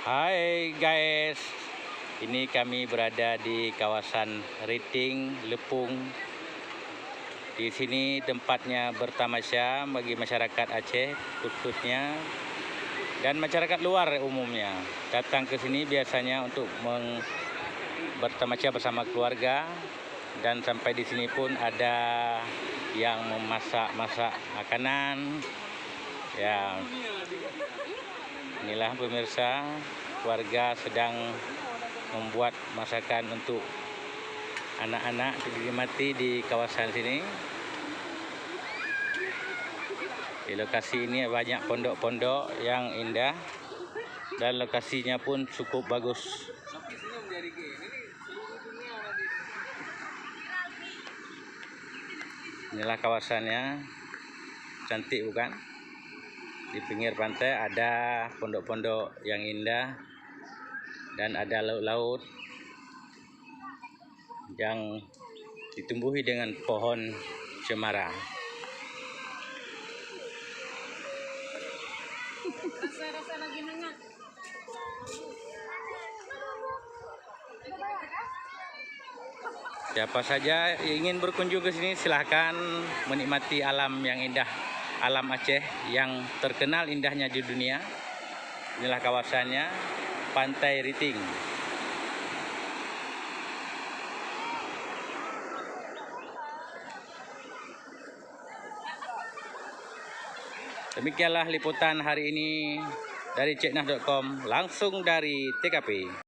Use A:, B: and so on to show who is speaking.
A: Hai guys, ini kami berada di kawasan Riting, Lepung. Di sini tempatnya bertamasya bagi masyarakat Aceh khususnya dan masyarakat luar umumnya. Datang ke sini biasanya untuk bertamasya bersama keluarga, dan sampai di sini pun ada yang memasak makanan. Ya, inilah pemirsa, warga sedang membuat masakan untuk anak-anak dinikmati di kawasan sini. Di lokasi ini banyak pondok-pondok yang indah dan lokasinya pun cukup bagus. Inilah kawasannya, cantik bukan? Di pinggir pantai ada pondok-pondok yang indah dan ada laut-laut yang ditumbuhi dengan pohon cemara.
B: Rasa lagi hangat.
A: Siapa saja ingin berkunjung ke sini silahkan menikmati alam yang indah, alam Aceh yang terkenal indahnya di dunia. Inilah kawasannya, Pantai Riting. Demikianlah liputan hari ini dari ceknah.com langsung dari TKP.